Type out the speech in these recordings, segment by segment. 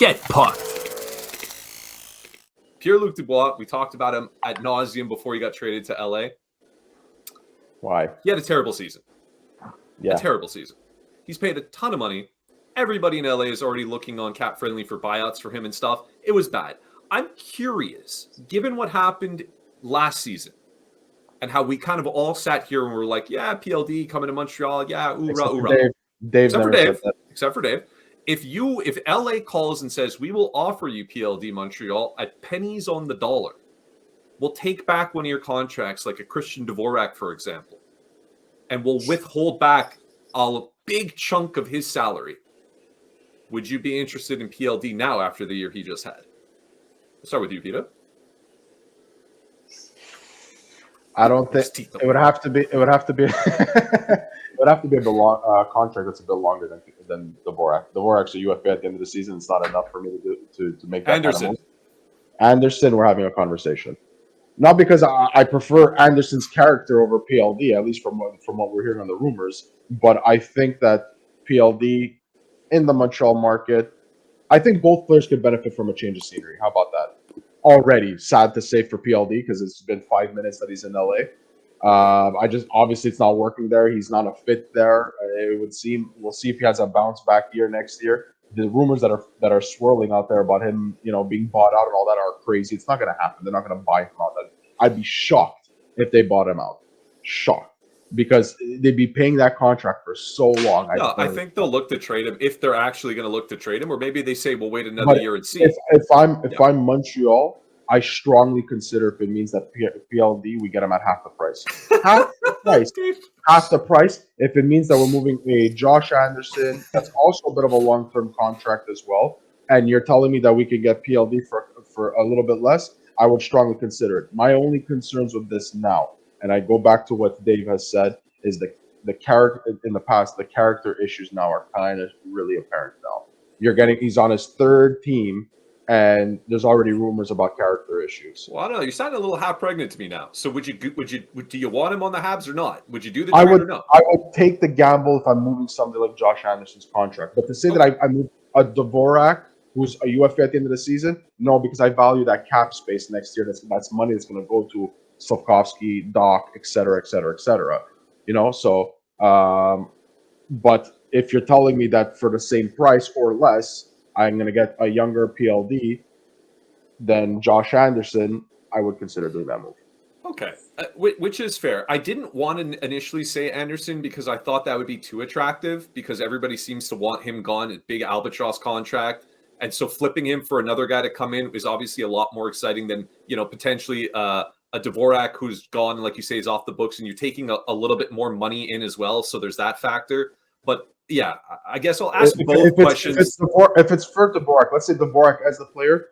Get pucked. Pierre-Luc Dubois, we talked about him ad nauseum before he got traded to LA. Why? He had a terrible season. Yeah. A terrible season. He's paid a ton of money. Everybody in LA is already looking on Cap Friendly for buyouts for him and stuff. It was bad. I'm curious, given what happened last season and how we kind of all sat here and were like, yeah, PLD coming to Montreal. Yeah, oorah. Except for Dave. If LA calls and says, we will offer you PLD Montreal at pennies on the dollar, we'll take back one of your contracts, like a Christian Dvorak, for example, and we'll withhold back a big chunk of his salary. Would you be interested in PLD now after the year he just had? Let's start with you, Peter. I don't think it would have to be. It would have to be. It would have to be a contract that's a bit longer than Dvorak. Dvorak's a UFA at the end of the season. It's not enough for me to make that Anderson. kind of move. Anderson, we're having a conversation. Not because I prefer Anderson's character over PLD, at least from what we're hearing on the rumors, but I think that PLD in the Montreal market, I think both players could benefit from a change of scenery. How about that? Already sad to say for PLD because it's been 5 minutes that he's in LA. Obviously it's not working there. He's not a fit there. It would seem. We'll see if he has a bounce back year next year. The rumors that are swirling out there about him, being bought out and all that are crazy. It's not going to happen. They're not going to buy him out. I'd be shocked if they bought him out. Shocked. Because they'd be paying that contract for so long. No, I think they'll look to trade him if they're actually going to look to trade him, or maybe they say, "We'll wait another year and see." If I'm Montreal, I strongly consider if it means that PLD we get him at half the price. Half the price. Half the price. If it means that we're moving a Josh Anderson, that's also a bit of a long-term contract as well. And you're telling me that we could get PLD for a little bit less, I would strongly consider it. My only concerns with this now, and I go back to what Dave has said, is the character in the past. The character issues now are kind of really apparent now. He's on his third team, and there's already rumors about character issues. Well, I don't know. You're sounding a little half pregnant to me now. So do you want him on the Habs or not? Would you do the trade or no? I would take the gamble if I'm moving somebody like Josh Anderson's contract. But to say that I move a Dvorak, who's a UFA at the end of the season, no, because I value that cap space next year. That's money that's going to go to Slavkovsky, Doc, et cetera, et cetera, et cetera. But if you're telling me that for the same price or less, I'm going to get a younger PLD than Josh Anderson, I would consider doing that move. Okay, which is fair. I didn't want to initially say Anderson because I thought that would be too attractive because everybody seems to want him gone, a big albatross contract. And so flipping him for another guy to come in is obviously a lot more exciting than, potentially a Dvorak who's gone, like you say, is off the books, and you're taking a little bit more money in as well. So there's that factor. But yeah, I guess I'll ask both questions. If it's for Dvorak, let's say Dvorak as the player,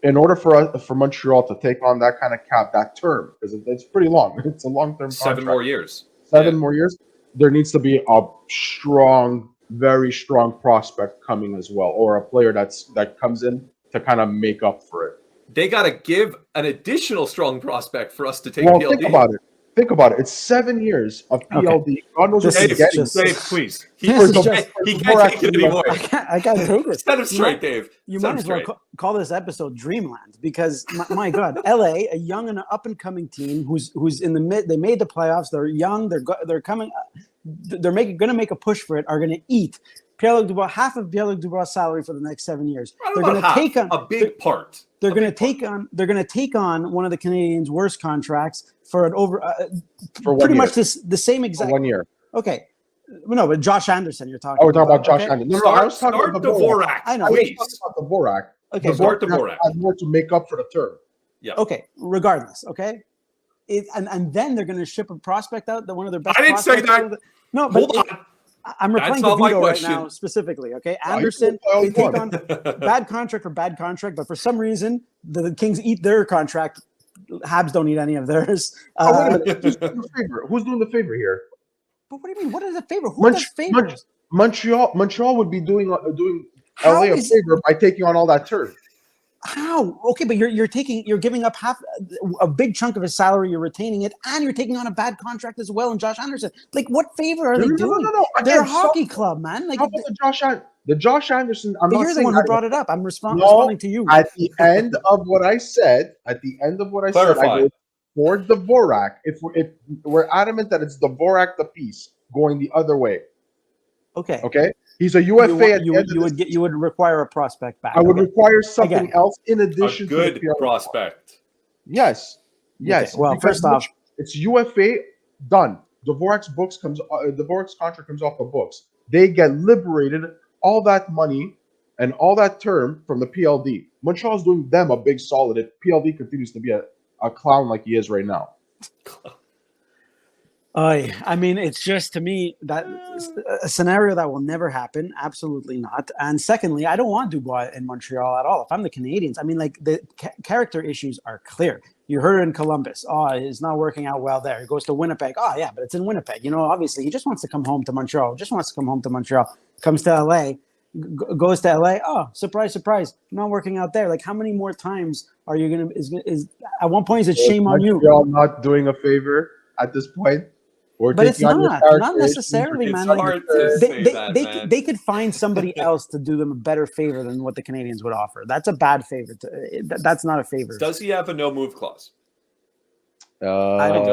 in order for Montreal to take on that kind of cap, that term, because it's pretty long. It's a long-term contract. 7 more years. More years. There needs to be a strong, very strong prospect coming as well, or a player that comes in to kind of make up for it. They got to give an additional strong prospect for us to take PLD. Think about it. It's 7 years of PLD. Okay. God knows what he's getting. Dave, please. He can't take it anymore. I can't take it. Set him straight, Dave. You might as well call this episode Dreamland because, my God, LA, a young and up-and-coming team who's in the mid. They made the playoffs. They're young. They're coming. They're going to make a push for it. Are going to eat Pierre-Luc Dubois, half of Pierre-Luc Dubois' salary for the next 7 years. They're going to take on a big part. They're going to take on. They're going to take on one of the Canadiens' worst contracts for an over for pretty year. Much the same exact for 1 year. Okay, no, but Josh Anderson, you're talking. Oh, we're talking about Josh Anderson. No, I was talking about Dvorak. I know. I was talking about Dvorak. Okay, Dvorak has more to make up for the term. Yeah. Okay. Regardless. Okay. And then they're going to ship a prospect out that one of their best. I didn't say that. No, but hold on. I'm replying to Vito right now specifically. Okay, Anderson, they take on bad contract for bad contract, but for some reason the Kings eat their contract. Habs don't eat any of theirs. Wait a minute. Who's doing the favor here? But what do you mean? What is a favor? Who does favors? Montreal would be doing LA a favor by taking on all that turf. How? Okay, but you're giving up half a big chunk of his salary. You're retaining it, and you're taking on a bad contract as well. And Josh Anderson, like, what favor are they doing? No. They're a Again, hockey club, man. Like, how about the Josh Anderson? I'm but not you're the saying one who that- brought it up. I'm No, responding to you. At the end of what I said, I Clarify. go for Dvorak. If we're adamant that it's Dvorak the piece going the other way, Okay. okay? He's a UFA. You would require a prospect back. I would Okay. require something Again. else in A addition to good the PR. prospect. Yes. Okay, well, Because first off, it's UFA done. Dvorak's contract comes off the books. They get liberated all that money and all that term from the PLD. Montreal's doing them a big solid if PLD continues to be a clown like he is right now. I mean, it's just, to me, that a scenario that will never happen. Absolutely not. And secondly, I don't want Dubois in Montreal at all. If I'm the Canadians, I mean, like, the character issues are clear. You heard it in Columbus. Oh, it's not working out well there. He goes to Winnipeg. Oh, yeah, but it's in Winnipeg. You know, obviously, he just wants to come home to Montreal. Comes to LA, goes to LA. Oh, surprise, surprise. Not working out there. Like, how many more times are you going to, is at one point, is it shame on you? Montreal not doing a favor at this point. But it's not character necessarily, issues. man. It's Like, hard to say that, man. they could find somebody else to do them a better favor than what the Canadians would offer. That's a bad favor. That's not a favor. Does he have a no move clause? I I don't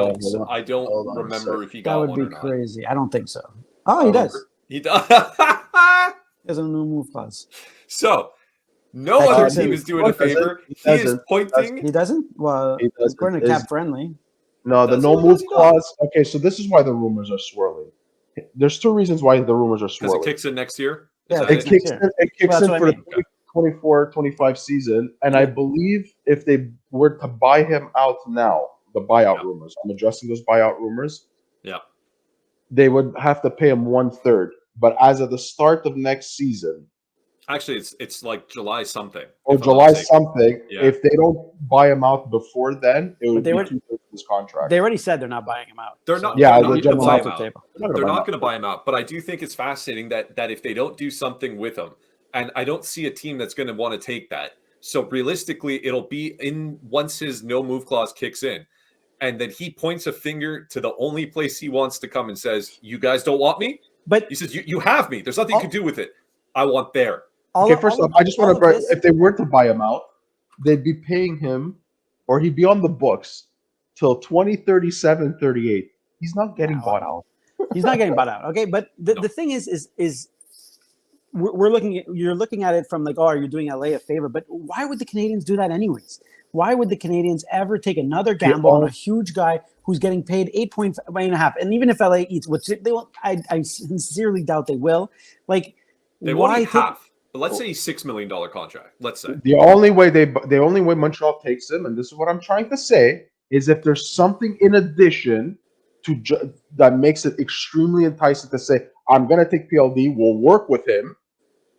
don't Hold on a remember if he That got would one be or not. crazy. I don't think so. Oh, he does. He does. He has a no move clause. So, no That other kicks team in. is doing a favor. He He is doesn't. pointing. He doesn't? Well, He doesn't. according to Cap Friendly. No, the Does no he or move does he not? clause. Okay, so this is why the rumors are swirling. There's two reasons why the rumors are Because swirling. it kicks in next year. Yeah, Is that It next kicks year. in, it kicks Well, that's in what for I the 24-25 season, and I believe if they were to buy him out now, the buyout Yeah. rumors. I'm addressing those buyout rumors. Yeah. They would have to pay him 1/3, but as of the start of next season Actually, it's like July something. or if I'm not July mistaken. something, Yeah. if they don't buy him out before then, it would they be would- 2/3 of his contract. They already said they're not buying him out. They're not. Yeah, they're the not going to general buy off him the out. table. They're not going to buy him out. But I do think it's fascinating that if they don't do something with him, and I don't see a team that's going to want to take that. So realistically, it'll be in once his no move clause kicks in, and then he points a finger to the only place he wants to come and says, "You guys don't want me." But He says, "You have me. There's nothing you can do with it. I want there." Okay, first off, I just want to. If they were to buy him out, they'd be paying him, or he'd be on the books till 2037, 38. He's not getting bought out. he's not getting bought out. Okay, but the thing is we're looking at, you're looking at it from like, oh, you're doing LA a favor, but why would the Canadians do that anyways? Why would the Canadians ever take another gamble on a huge guy who's getting paid 8.5? And even if LA eats, which they won't, I sincerely doubt they will. Like, They won't eat half. But let's say he's $6 million contract. Let's say The only way Montreal takes him, and this is what I'm trying to say, is if there's something in addition to that makes it extremely enticing to say, I'm going to take PLD, we'll work with him,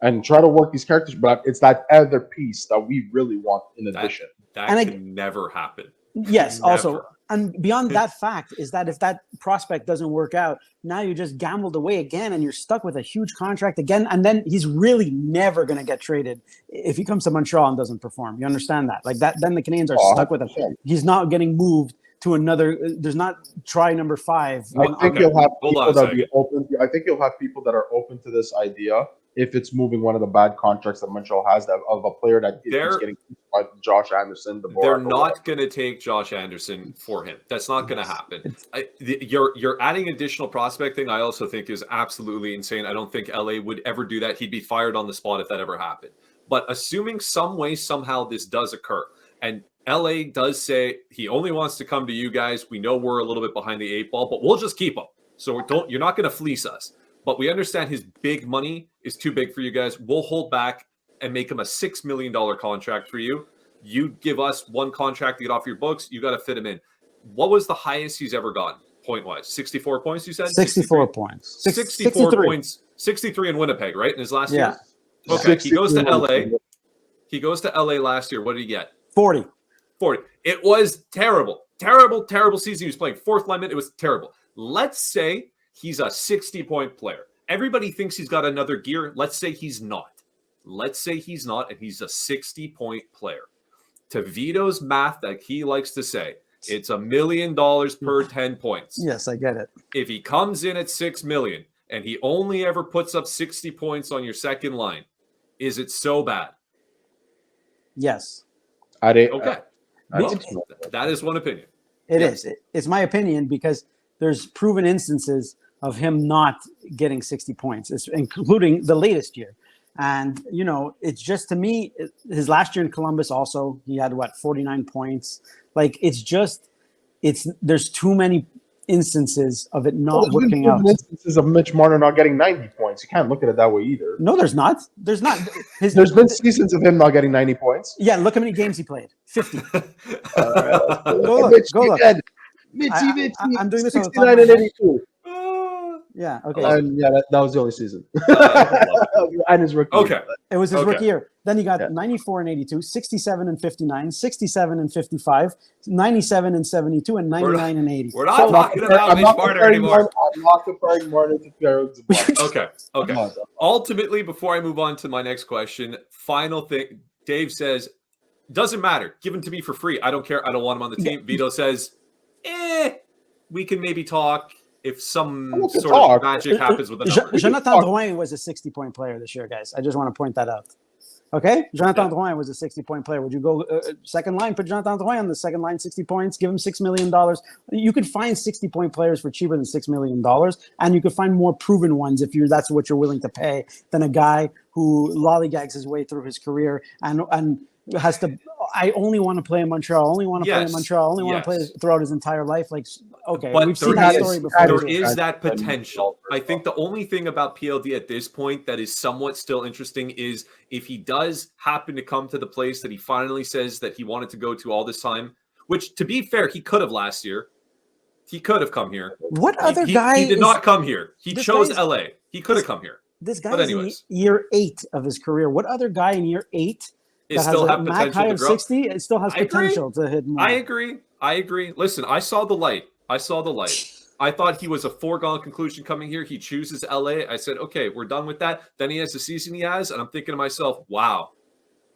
and try to work these characters, but it's that other piece that we really want in addition. That And can never happen. Yes, Never. also, and beyond that fact is that if that prospect doesn't work out, now you just gambled away again and you're stuck with a huge contract again. And then he's really never going to get traded if he comes to Montreal and doesn't perform. You understand that? Like that, then the Canadians are stuck with him. He's not getting moved to another. There's not try number 5. I think you'll have Hold on people a that be open. I think you'll have people that are open to this idea if it's moving one of the bad contracts that Montreal has of a player that is getting by Josh Anderson. They're not going to take Josh Anderson for him. That's not going to happen. You're adding additional prospecting. I also think is absolutely insane. I don't think LA would ever do that. He'd be fired on the spot if that ever happened. But assuming some way somehow this does occur, and LA does say he only wants to come to you guys. We know we're a little bit behind the 8 ball, but we'll just keep him. So you're not going to fleece us. But we understand his big money is too big for you guys. We'll hold back and make him a $6 million contract for you. You give us one contract to get off your books. You got to fit him in. What was the highest he's ever gotten point-wise? 64 points, you said? 64 points. 64 63 points. 63 in Winnipeg, right? In his last Yeah. year? Okay, he goes to LA. He goes to LA last year. What did he get? 40. 40. It was terrible. Terrible season. He was playing fourth lineman. It was terrible. Let's say he's a 60-point player. Everybody thinks he's got another gear. Let's say he's not. let's say he's not, and he's a 60-point player. To Vito's math that he likes to say, it's $1 million per 10 points. Yes, I get it. If he comes in at $6 million and he only ever puts up 60 points on your second line, is it so bad? Yes. Okay. That is one opinion. It is. It's my opinion because there's proven instances of him not getting 60 points, including the latest year. And, you know, it's just, to me, his last year in Columbus also, he had, 49 points. Like, there's too many instances of it not working out. Instances of Mitch Marner not getting 90 points. You can't look at it that way either. No, there's not. There's not. There's been seasons of him not getting 90 points. Yeah, look how many games he played. 50. Go look. Mitchy. I'm doing this on the top 69 of my and head. 82. Yeah, okay. And yeah, that was the only season. And his rookie. Okay. It was his rookie year. Then he got 94 and 82, 67 and 59, 67 and 55, 97 and 72, and 99 and 80. We're not talking about Mitch Marner anymore. I'm not comparing Marner to Pierre-Luc Dubois. Okay. Ultimately, before I move on to my next question, final thing. Dave says, doesn't matter. Give him to me for free. I don't care. I don't want him on the team. Vito says, we can maybe talk if some sort of magic happens with the numbers. Jonathan Drouin was a 60-point player this year, guys. I just want to point that out. Okay? Jonathan Drouin was a 60-point player. Would you go second line, put Jonathan Drouin on the second line, 60 points, give him $6 million? You could find 60-point players for cheaper than $6 million, and you could find more proven ones if that's what you're willing to pay than a guy who lollygags his way through his career and has to. I only want to play in Montreal. Only want to play in Montreal. Only want to play throughout his entire life. Like, okay, but we've seen that story before. There is that potential. I think the only thing about PLD at this point that is somewhat still interesting is if he does happen to come to the place that he finally says that he wanted to go to all this time, which, to be fair, he could have last year. He could have come here. What other guy? He did not come here. He chose LA. He could have come here. This guy is in year 8 of his career. What other guy in year 8 it still has potential to grow? 60, it still has potential to hit more. I agree. Listen, I saw the light. I thought he was a foregone conclusion coming here. He chooses LA. I said, okay, we're done with that. Then he has the season he has, and I'm thinking to myself, wow.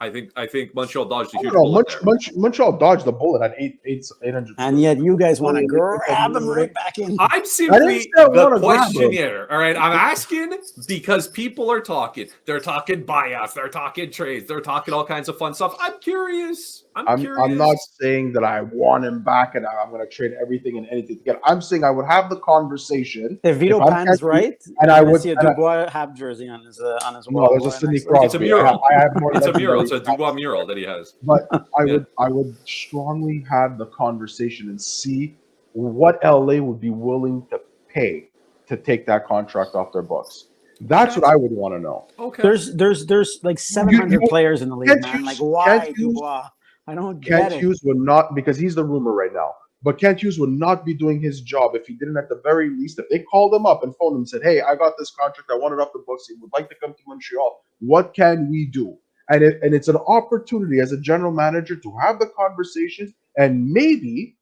I think Montreal dodged a huge bullet there. Montreal dodged the bullet at 800. And yet you guys want to grab him right back in. I'm simply the questionnaire. All right, I'm asking because people are talking. They're talking buyouts. They're talking trades. They're talking all kinds of fun stuff. I'm curious. I'm not saying that I want him back and I'm going to trade everything and anything to get him. I'm saying I would have the conversation. If Vito Pan's right, and I would see a Dubois Habs jersey on his wall. No, there's a Sidney Crosby. It's a mural. I have more. It's a mural. It's a Dubois mural that he has. But I would strongly have the conversation and see what LA would be willing to pay to take that contract off their books. That's what I would want to know. Okay. There's like 700 players in the league, man. Like, why Dubois? I don't get it. Kent Hughes would not, because he's the rumor right now, but Kent Hughes would not be doing his job if he didn't, at the very least, if they called him up and phoned him and said, hey, I got this contract, I want it off the books, he would like to come to Montreal. What can we do? And it's an opportunity as a general manager to have the conversations and maybe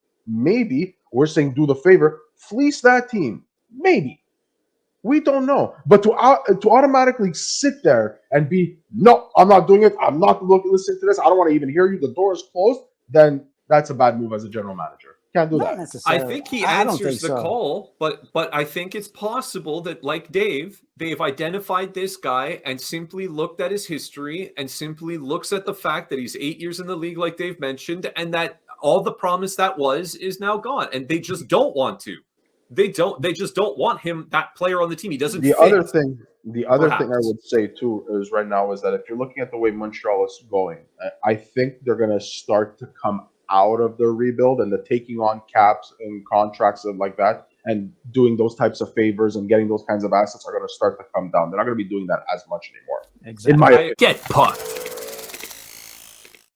we're saying do the favor, fleece that team. Maybe. We don't know. But to automatically sit there and be, no, I'm not doing it. I'm not listening to this. I don't want to even hear you. The door is closed. Then that's a bad move as a general manager. Can't do that. I think he answers the call, but I think it's possible that, like Dave, they've identified this guy and simply looked at his history and simply looks at the fact that he's 8 years in the league, like Dave mentioned, and that all the promise that was is now gone. And they just don't want to. They just don't want him, that player on the team. He doesn't fit. The other thing I would say too is right now is that if you're looking at the way Montreal is going, I think they're going to start to come out of the rebuild and the taking on caps and contracts and like that and doing those types of favors and getting those kinds of assets are going to start to come down. They're not going to be doing that as much anymore. Exactly. Get pucked.